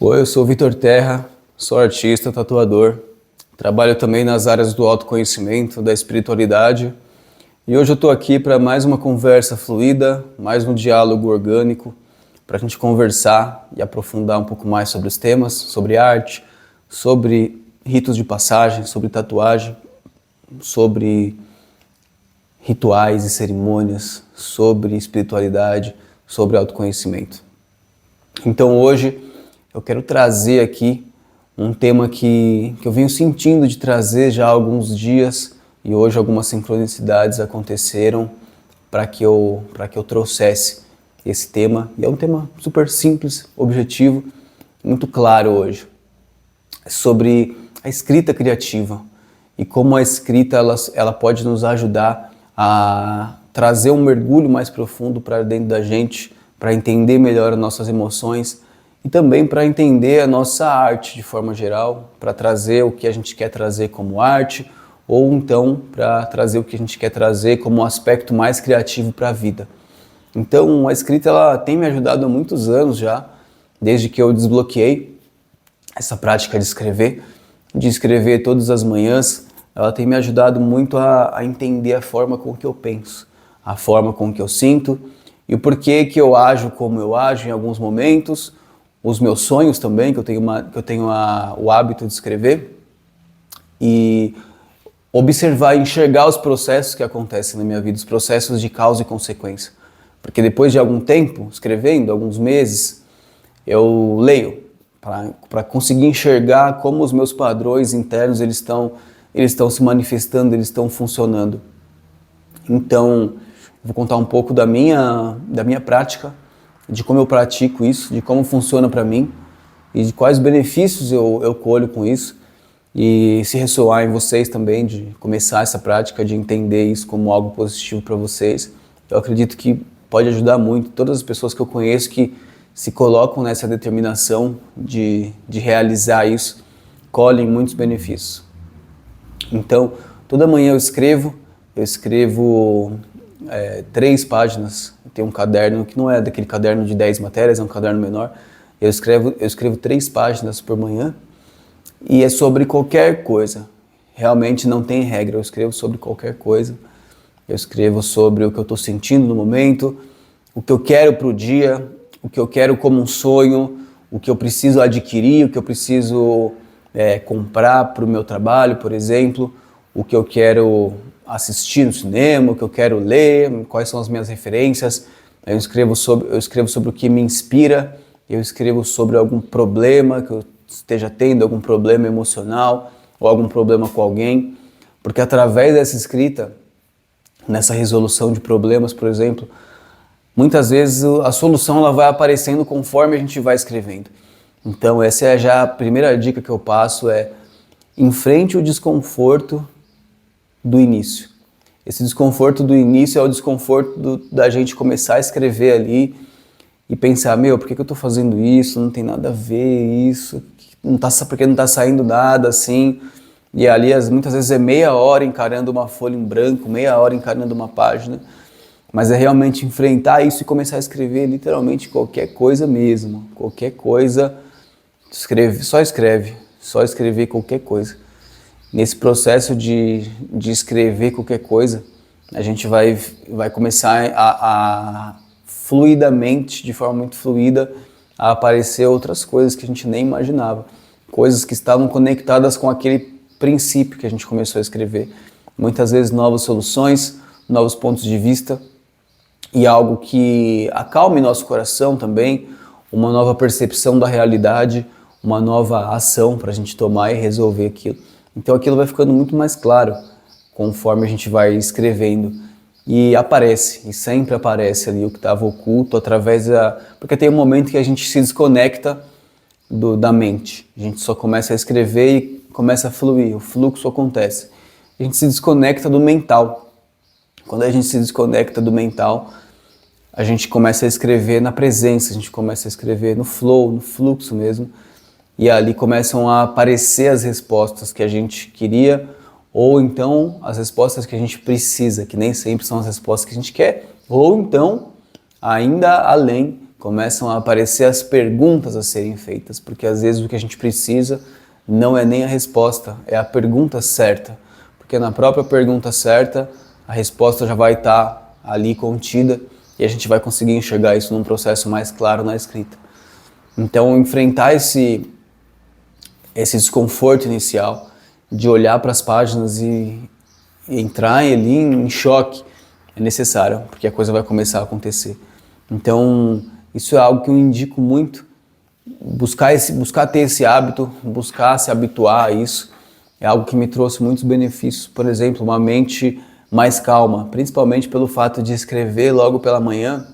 Oi, eu sou o Vitor Terra, sou artista, tatuador, trabalho também nas áreas do autoconhecimento, da espiritualidade e hoje eu estou aqui para mais uma conversa fluida, mais um diálogo orgânico para a gente conversar e aprofundar um pouco mais sobre os temas, sobre arte, sobre ritos de passagem, sobre tatuagem, sobre rituais e cerimônias, sobre espiritualidade, sobre autoconhecimento. Então hoje eu quero trazer aqui um tema que eu venho sentindo de trazer já há alguns dias e hoje algumas sincronicidades aconteceram para que eu trouxesse esse tema. E é um tema super simples, objetivo, muito claro hoje. É sobre a escrita criativa e como a escrita ela pode nos ajudar a trazer um mergulho mais profundo para dentro da gente, para entender melhor as nossas emoções e também para entender a nossa arte de forma geral, para trazer o que a gente quer trazer como arte ou então para trazer o que a gente quer trazer como um aspecto mais criativo para a vida. Então a escrita ela tem me ajudado há muitos anos já, desde que eu desbloqueei essa prática de escrever todas as manhãs. Ela tem me ajudado muito a entender a forma com que eu penso, a forma com que eu sinto e o porquê que eu ajo como eu ajo em alguns momentos, os meus sonhos também, que eu tenho o hábito de escrever e observar e enxergar os processos que acontecem na minha vida, os processos de causa e consequência. Porque depois de algum tempo escrevendo, alguns meses, eu leio para conseguir enxergar como os meus padrões internos eles estão se manifestando, eles estão funcionando. Então, vou contar um pouco da minha prática, de como eu pratico isso, de como funciona para mim e de quais benefícios eu colho com isso. E se ressoar em vocês também, de começar essa prática, de entender isso como algo positivo para vocês, eu acredito que pode ajudar muito todas as pessoas que eu conheço que se colocam nessa determinação de realizar isso, colhem muitos benefícios. Então, toda manhã eu escrevo 3 páginas. Eu tenho um caderno que não é daquele caderno de 10 matérias, é um caderno menor. Eu escrevo 3 páginas por manhã e é sobre qualquer coisa. Realmente não tem regra, eu escrevo sobre qualquer coisa. Eu escrevo sobre o que eu estou sentindo no momento, o que eu quero para o dia, o que eu quero como um sonho, o que eu preciso adquirir, o que eu preciso comprar para o meu trabalho, por exemplo, o que eu quero assistir no cinema, o que eu quero ler, quais são as minhas referências. Eu escrevo sobre o que me inspira, eu escrevo sobre algum problema que eu esteja tendo, algum problema emocional ou algum problema com alguém, porque através dessa escrita, nessa resolução de problemas, por exemplo, muitas vezes a solução ela vai aparecendo conforme a gente vai escrevendo. Então essa é já a primeira dica que eu passo, enfrente o desconforto do início. Esse desconforto do início é o desconforto da gente começar a escrever ali e pensar, por que eu estou fazendo isso? Não tem nada a ver isso, porque não está saindo nada assim. E ali muitas vezes é meia hora encarando uma folha em branco, meia hora encarando uma página, mas é realmente enfrentar isso e começar a escrever literalmente qualquer coisa mesmo, qualquer coisa, só escrever qualquer coisa. Nesse processo de escrever qualquer coisa, a gente vai começar a fluidamente, de forma muito fluida, a aparecer outras coisas que a gente nem imaginava, coisas que estavam conectadas com aquele princípio que a gente começou a escrever. Muitas vezes novas soluções, novos pontos de vista e algo que acalme nosso coração também, uma nova percepção da realidade, uma nova ação para a gente tomar e resolver aquilo. Então aquilo vai ficando muito mais claro conforme a gente vai escrevendo e sempre aparece ali o que estava oculto porque tem um momento que a gente se desconecta da mente, a gente só começa a escrever e começa a fluir, o fluxo acontece. A gente se desconecta do mental. Quando a gente se desconecta do mental, a gente começa a escrever na presença, a gente começa a escrever no flow, no fluxo mesmo, e ali começam a aparecer as respostas que a gente queria, ou então as respostas que a gente precisa, que nem sempre são as respostas que a gente quer, ou então, ainda além, começam a aparecer as perguntas a serem feitas, porque às vezes o que a gente precisa não é nem a resposta, é a pergunta certa, porque na própria pergunta certa a resposta já vai estar ali contida e a gente vai conseguir enxergar isso num processo mais claro na escrita. Então, enfrentar esse desconforto inicial de olhar para as páginas e entrar ali em choque é necessário, porque a coisa vai começar a acontecer. Então, isso é algo que eu indico muito, buscar ter esse hábito, buscar se habituar a isso, é algo que me trouxe muitos benefícios. Por exemplo, uma mente mais calma, principalmente pelo fato de escrever logo pela manhã.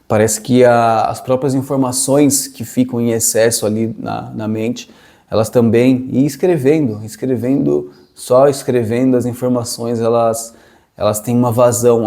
Parece que as próprias informações que ficam em excesso ali na mente, elas também, e só escrevendo as informações, elas têm uma vazão,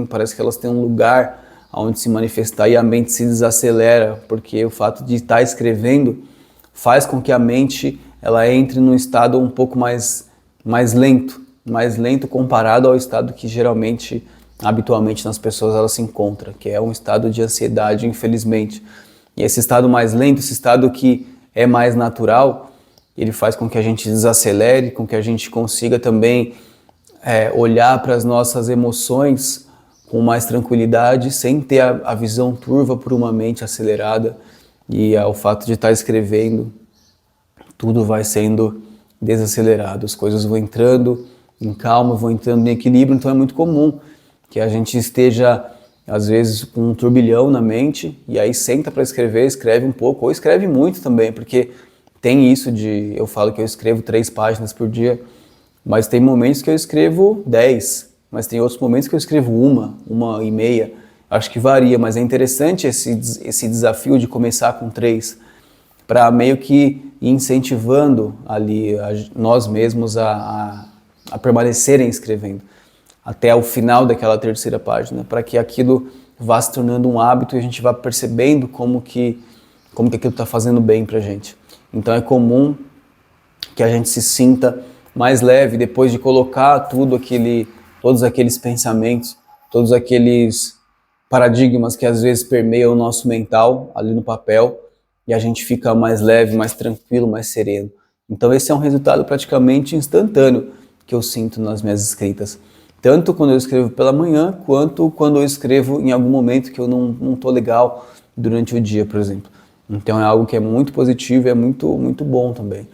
parece que elas têm um lugar onde se manifestar e a mente se desacelera, porque o fato de estar escrevendo faz com que a mente ela entre num estado um pouco mais lento comparado ao estado que geralmente, habitualmente nas pessoas elas se encontram, que é um estado de ansiedade, infelizmente. E esse estado mais lento, esse estado que é mais natural, ele faz com que a gente desacelere, com que a gente consiga também olhar para as nossas emoções com mais tranquilidade, sem ter a visão turva por uma mente acelerada. E o fato de estar escrevendo, tudo vai sendo desacelerado, as coisas vão entrando em calma, vão entrando em equilíbrio. Então é muito comum que a gente esteja, às vezes, com um turbilhão na mente e aí senta para escrever, escreve um pouco, ou escreve muito também, porque tem isso eu falo que eu escrevo 3 páginas por dia, mas tem momentos que eu escrevo 10, mas tem outros momentos que eu escrevo uma e meia. Acho que varia, mas é interessante esse desafio de começar com 3, para meio que ir incentivando ali nós mesmos a permanecerem escrevendo até o final daquela 3ª página, para que aquilo vá se tornando um hábito e a gente vá percebendo como que aquilo está fazendo bem para a gente. Então é comum que a gente se sinta mais leve depois de colocar todos aqueles pensamentos, todos aqueles paradigmas que às vezes permeiam o nosso mental ali no papel, e a gente fica mais leve, mais tranquilo, mais sereno. Então esse é um resultado praticamente instantâneo que eu sinto nas minhas escritas. Tanto quando eu escrevo pela manhã, quanto quando eu escrevo em algum momento que eu não estou legal durante o dia, por exemplo. Então é algo que é muito positivo e é muito, muito bom também.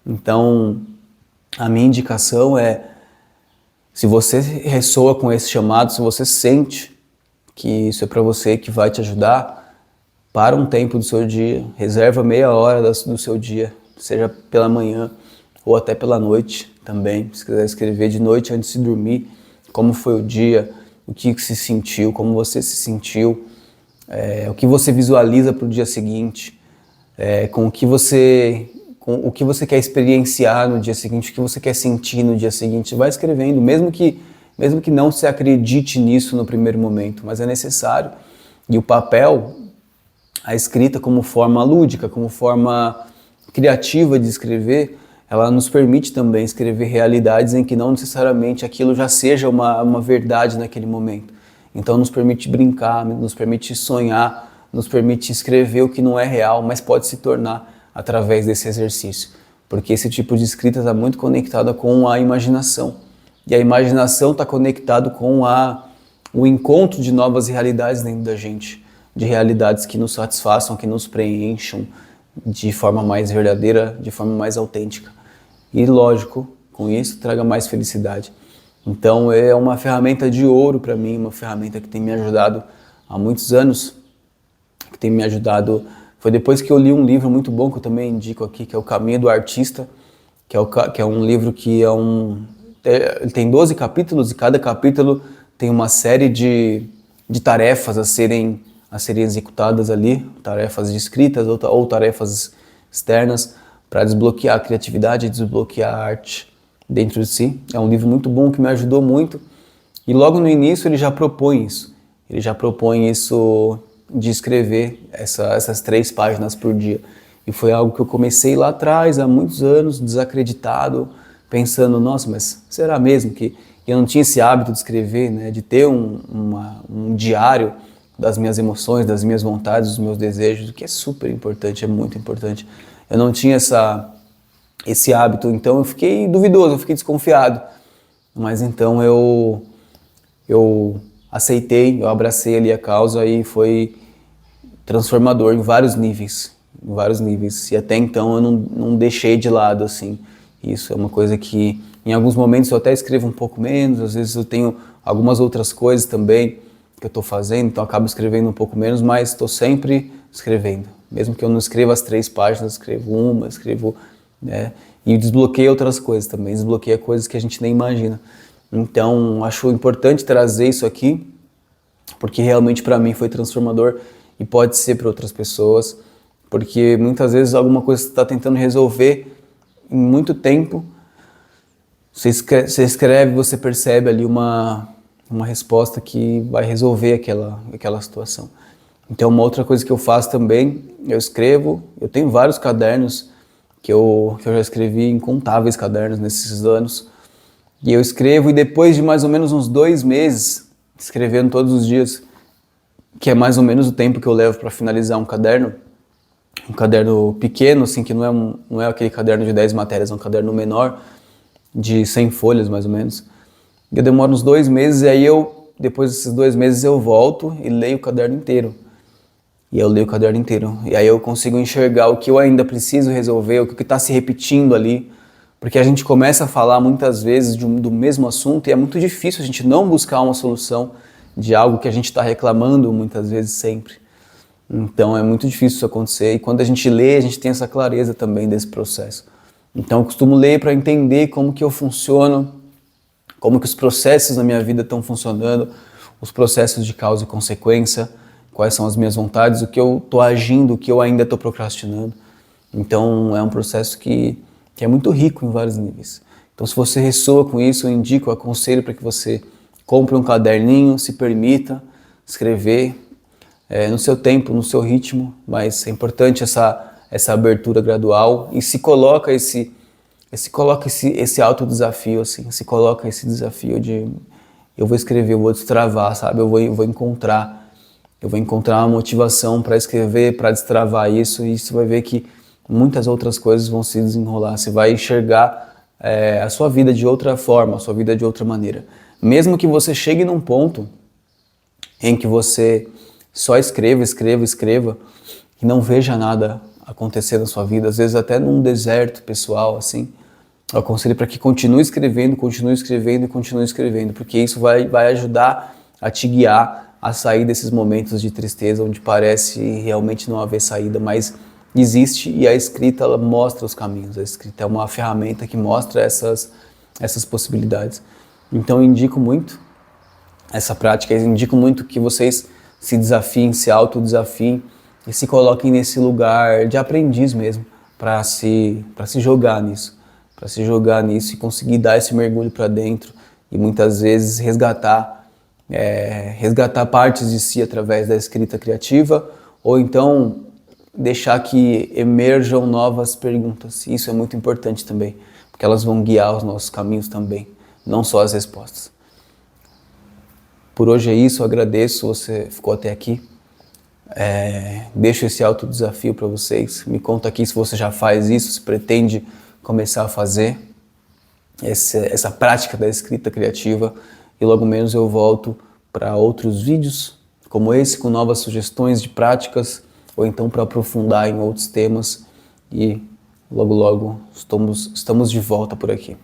Então a minha indicação é, se você ressoa com esse chamado, se você sente que isso é para você, que vai te ajudar, para um tempo do seu dia, reserva meia hora do seu dia, seja pela manhã ou até pela noite também, se quiser escrever de noite antes de dormir, como foi o dia, o que se sentiu, como você se sentiu, o que você visualiza para o dia seguinte, com o que você quer experienciar no dia seguinte, o que você quer sentir no dia seguinte. Vai escrevendo, mesmo que não se acredite nisso no primeiro momento, mas é necessário. E o papel, a escrita como forma lúdica, como forma criativa de escrever, ela nos permite também escrever realidades em que não necessariamente aquilo já seja uma verdade naquele momento. Então nos permite brincar, nos permite sonhar, nos permite escrever o que não é real, mas pode se tornar através desse exercício. Porque esse tipo de escrita está muito conectada com a imaginação. E a imaginação está conectada com o encontro de novas realidades dentro da gente, de realidades que nos satisfaçam, que nos preencham de forma mais verdadeira, de forma mais autêntica. E lógico, com isso traga mais felicidade. Então é uma ferramenta de ouro para mim, uma ferramenta que tem me ajudado há muitos anos, que tem me ajudado. Foi depois que eu li um livro muito bom que eu também indico aqui, que é O Caminho do Artista, que é um livro que ele tem 12 capítulos e cada capítulo tem uma série de tarefas a serem executadas ali, tarefas de escritas ou tarefas externas para desbloquear a criatividade e desbloquear a arte dentro de si. É um livro muito bom que me ajudou muito e logo no início ele já propõe isso. Ele já propõe isso de escrever essas 3 páginas por dia. E foi algo que eu comecei lá atrás, há muitos anos, desacreditado, pensando, nossa, mas será mesmo que eu não tinha esse hábito de escrever, né, de ter um diário das minhas emoções, das minhas vontades, dos meus desejos, o que é super importante, é muito importante. Eu não tinha esse hábito, então eu fiquei duvidoso, eu fiquei desconfiado. Mas então eu aceitei, eu abracei ali a causa e foi transformador em vários níveis, em vários níveis. E até então eu não deixei de lado, assim. Isso é uma coisa que em alguns momentos eu até escrevo um pouco menos, às vezes eu tenho algumas outras coisas também que eu estou fazendo, então eu acabo escrevendo um pouco menos, mas estou sempre escrevendo. Mesmo que eu não escreva as 3 páginas, escrevo uma, escrevo, né? E desbloqueia outras coisas também, desbloqueia coisas que a gente nem imagina. Então, acho importante trazer isso aqui, porque realmente para mim foi transformador e pode ser para outras pessoas, porque muitas vezes alguma coisa que você está tentando resolver em muito tempo, você escreve, você percebe ali uma resposta que vai resolver aquela situação. Então, uma outra coisa que eu faço também, eu escrevo, eu tenho vários cadernos que eu já escrevi, incontáveis cadernos nesses anos, e eu escrevo e depois de mais ou menos uns 2 meses, escrevendo todos os dias, que é mais ou menos o tempo que eu levo para finalizar um caderno pequeno, assim, que não é aquele caderno de 10 matérias, é um caderno menor, de 100 folhas mais ou menos. Eu demoro uns 2 meses e aí depois desses 2 meses eu volto e leio o caderno inteiro. E eu leio o caderno inteiro. E aí eu consigo enxergar o que eu ainda preciso resolver, o que está se repetindo ali. Porque a gente começa a falar muitas vezes do mesmo assunto e é muito difícil a gente não buscar uma solução de algo que a gente está reclamando muitas vezes sempre. Então é muito difícil isso acontecer. E quando a gente lê, a gente tem essa clareza também desse processo. Então eu costumo ler para entender como que eu funciono, como que os processos na minha vida estão funcionando, os processos de causa e consequência, quais são as minhas vontades, o que eu estou agindo, o que eu ainda estou procrastinando. Então é um processo que é muito rico em vários níveis. Então se você ressoa com isso, eu indico, eu aconselho para que você compre um caderninho, se permita escrever no seu tempo, no seu ritmo, mas é importante essa abertura gradual e se coloca esse alto desafio, assim, se coloca esse desafio de eu vou escrever, eu vou destravar, sabe? Eu vou encontrar uma motivação para escrever, para destravar isso, e você vai ver que muitas outras coisas vão se desenrolar. Você vai enxergar a sua vida de outra forma, a sua vida de outra maneira. Mesmo que você chegue num ponto em que você só escreva e não veja nada acontecer na sua vida, às vezes até num deserto pessoal, assim, eu aconselho para que continue escrevendo, porque isso vai ajudar a te guiar a sair desses momentos de tristeza onde parece realmente não haver saída, mas existe, e a escrita ela mostra os caminhos. A escrita é uma ferramenta que mostra essas possibilidades. Então eu indico muito essa prática, eu indico muito que vocês se desafiem, se autodesafiem e se coloquem nesse lugar de aprendiz mesmo, para se jogar nisso, e conseguir dar esse mergulho para dentro e muitas vezes resgatar partes de si através da escrita criativa, ou então deixar que emerjam novas perguntas. Isso é muito importante também, porque elas vão guiar os nossos caminhos também, não só as respostas. Por hoje é isso, eu agradeço, você ficou até aqui. Deixo esse alto desafio para vocês. Me conta aqui se você já faz isso, se pretende começar a fazer essa prática da escrita criativa, e logo menos eu volto para outros vídeos como esse, com novas sugestões de práticas, ou então para aprofundar em outros temas, e logo estamos de volta por aqui.